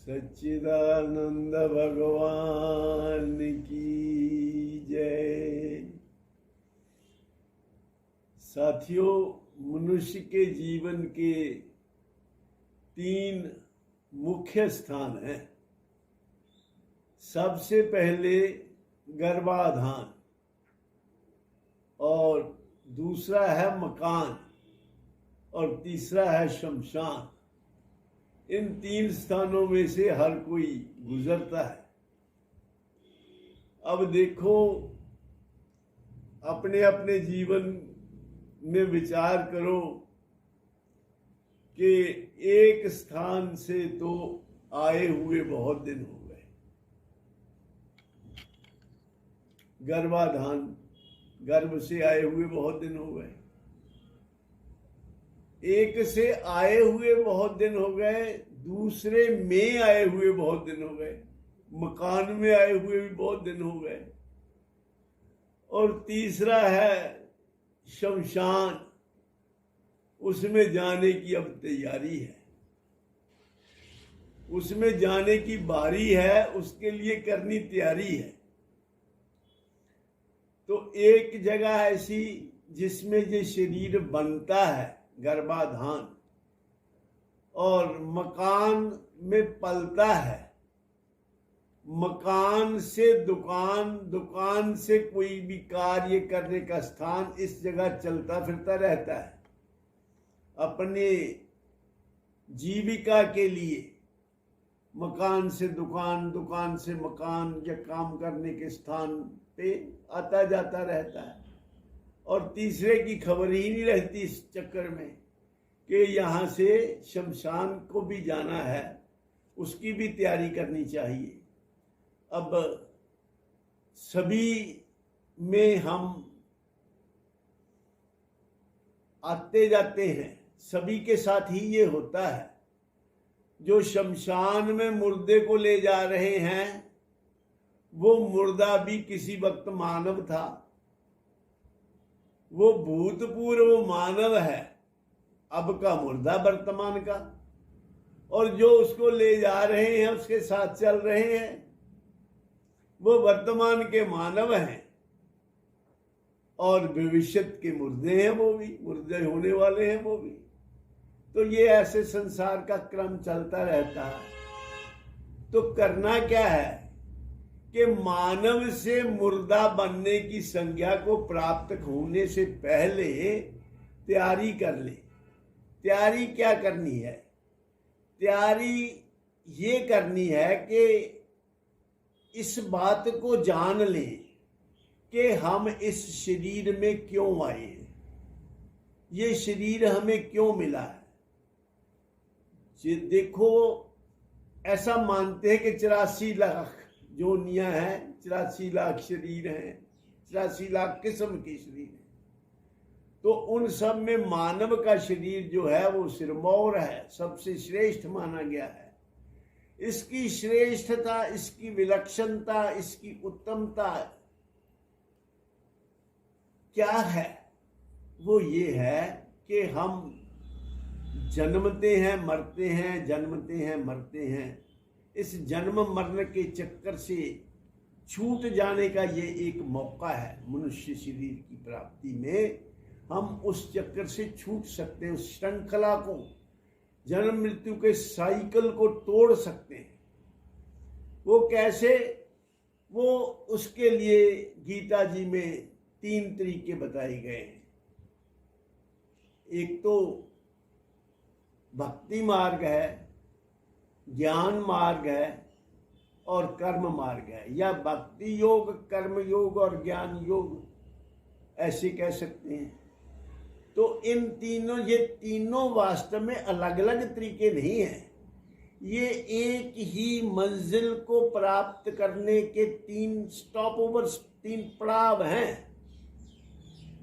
सच्चिदानंद भगवान की जय। साथियों, मनुष्य के जीवन के 3 मुख्य स्थान हैं। सबसे पहले गर्भाधान, और दूसरा है मकान, और तीसरा है शमशान। इन 3 स्थानों में से हर कोई गुजरता है। अब देखो, अपने अपने जीवन में विचार करो कि एक स्थान से तो आए हुए बहुत दिन हो गए। गर्भाधान, गर्भ से आए हुए बहुत दिन हो गए। एक से आए हुए बहुत दिन हो गए, दूसरे में आए हुए बहुत दिन हो गए, मकान में आए हुए भी बहुत दिन हो गए, और तीसरा है शमशान। उसमें जाने की अब तैयारी है, उसमें जाने की बारी है, उसके लिए करनी तैयारी है। तो एक जगह ऐसी जिसमें ये शरीर बनता है, गर्भाधान, और मकान में पलता है। मकान से दुकान, दुकान से कोई भी कार्य करने का स्थान, इस जगह चलता फिरता रहता है। अपने जीविका के लिए मकान से दुकान, दुकान से मकान, या काम करने के स्थान पे आता जाता रहता है। और तीसरे की खबर ही नहीं रहती इस चक्कर में कि यहाँ से शमशान को भी जाना है, उसकी भी तैयारी करनी चाहिए। अब सभी में हम आते जाते हैं, सभी के साथ ही ये होता है। जो शमशान में मुर्दे को ले जा रहे हैं, वो मुर्दा भी किसी वक्त मानव था। वो भूतपूर्व मानव है, अब का मुर्दा वर्तमान का। और जो उसको ले जा रहे हैं, उसके साथ चल रहे हैं, वो वर्तमान के मानव हैं, और भविष्य के मुर्दे हैं, वो भी मुर्दे होने वाले हैं वो भी। तो ये ऐसे संसार का क्रम चलता रहता है। तो करना क्या है कि मानव से मुर्दा बनने की संज्ञा को प्राप्त होने से पहले तैयारी कर ले। तैयारी क्या करनी है? तैयारी ये करनी है कि इस बात को जान ले कि हम इस शरीर में क्यों आए, ये शरीर हमें क्यों मिला है। देखो, ऐसा मानते हैं कि 84 लाख जोनियां हैं, 84 लाख शरीर हैं, 84 लाख किस्म के शरीर हैं। तो उन सब में मानव का शरीर जो है वो सिरमौर है, सबसे श्रेष्ठ माना गया है। इसकी श्रेष्ठता, इसकी विलक्षणता, इसकी उत्तमता क्या है? वो ये है कि हम जन्मते हैं, मरते हैं, जन्मते हैं, मरते हैं। इस जन्म मरण के चक्कर से छूट जाने का ये एक मौका है। मनुष्य शरीर की प्राप्ति में हम उस चक्कर से छूट सकते हैं, उस श्रृंखला को, जन्म मृत्यु के साइकिल को तोड़ सकते हैं। वो कैसे? वो उसके लिए गीता जी में 3 तरीके बताए गए हैं। एक तो भक्ति मार्ग है, ज्ञान मार्ग है, और कर्म मार्ग है, या भक्ति योग, कर्म योग और ज्ञान योग, ऐसे कह सकते हैं। तो इन तीनों, ये तीनों वास्तव में अलग अलग तरीके नहीं हैं। ये एक ही मंजिल को प्राप्त करने के 3 स्टॉप ओवर्स, 3 पड़ाव हैं।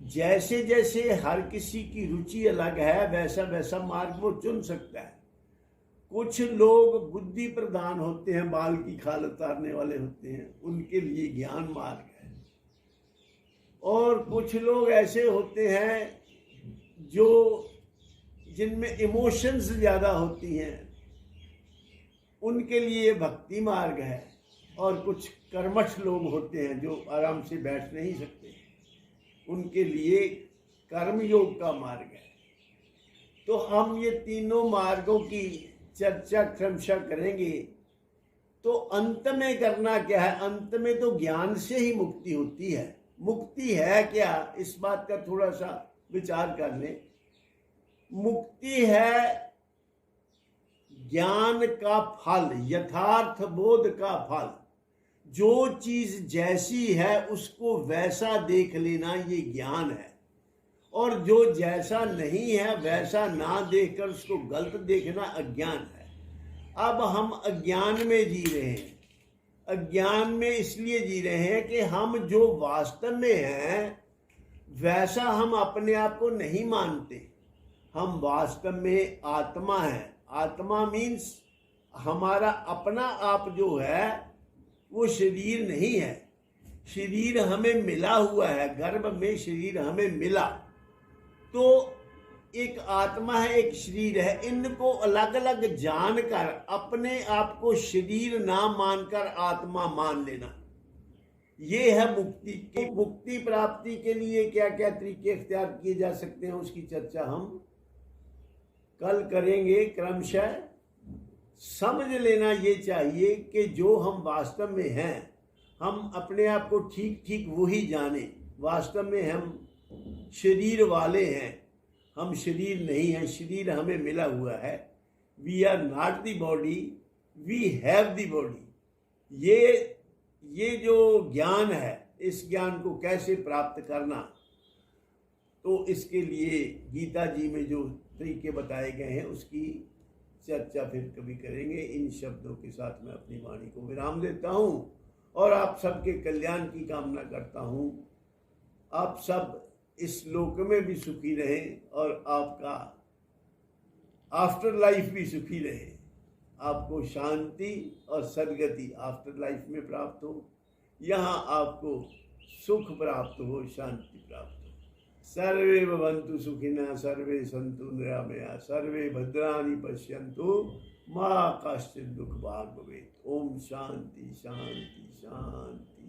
जैसे जैसे हर किसी की रुचि अलग है, वैसा वैसा मार्ग वो चुन सकता है। कुछ लोग बुद्धि प्रधान होते हैं, बाल की खाल उतारने वाले होते हैं, उनके लिए ज्ञान मार्ग है। और कुछ लोग ऐसे होते हैं जो जिनमें इमोशंस ज्यादा होती हैं, उनके लिए भक्ति मार्ग है। और कुछ कर्मठ लोग होते हैं जो आराम से बैठ नहीं सकते, उनके लिए कर्म योग का मार्ग है। तो हम ये तीनों मार्गों की चर्चा क्रमशः करेंगे। तो अंत में करना क्या है? अंत में तो ज्ञान से ही मुक्ति होती है। मुक्ति है क्या, इस बात का थोड़ा सा विचार कर लें। मुक्ति है ज्ञान का फल, यथार्थ बोध का फल। जो चीज जैसी है उसको वैसा देख लेना, ये ज्ञान है। और जो जैसा नहीं है वैसा ना देखकर उसको गलत देखना अज्ञान है। अब हम अज्ञान में जी रहे हैं। अज्ञान में इसलिए जी रहे हैं कि हम जो वास्तव में हैं वैसा हम अपने आप को नहीं मानते। हम वास्तव में आत्मा है। आत्मा मीन्स हमारा अपना आप जो है वो शरीर नहीं है। शरीर हमें मिला हुआ है, गर्भ में शरीर हमें मिला। तो एक आत्मा है, एक शरीर है। इनको अलग अलग जानकर अपने आप को शरीर ना मानकर आत्मा मान लेना, ये है मुक्ति। की मुक्ति प्राप्ति के लिए क्या क्या तरीके इख्तियार किए जा सकते हैं उसकी चर्चा हम कल करेंगे क्रमशः। समझ लेना ये चाहिए कि जो हम वास्तव में हैं, हम अपने आप को ठीक ठीक वही जाने। वास्तव में हम शरीर वाले हैं, हम शरीर नहीं हैं। शरीर हमें मिला हुआ है। We are not the body, we have the body. ये जो ज्ञान है, इस ज्ञान को कैसे प्राप्त करना, तो इसके लिए गीता जी में जो तरीके बताए गए हैं उसकी चर्चा फिर कभी करेंगे। इन शब्दों के साथ मैं अपनी वाणी को विराम देता हूँ और आप सबके कल्याण की कामना करता हूँ। आप सब इस लोक में भी सुखी रहें और आपका आफ्टर लाइफ भी सुखी रहे। आपको शांति और सद्गति आफ्टर लाइफ में प्राप्त हो, यहाँ आपको सुख प्राप्त हो, शांति प्राप्त हो। सर्वे भवन्तु सुखिनः, सर्वे सन्तु निरामया, सर्वे भद्राणि पश्यन्तु, मा कश्चित् दुःखभाग् भवेत्। ओम शांति शांति शांति।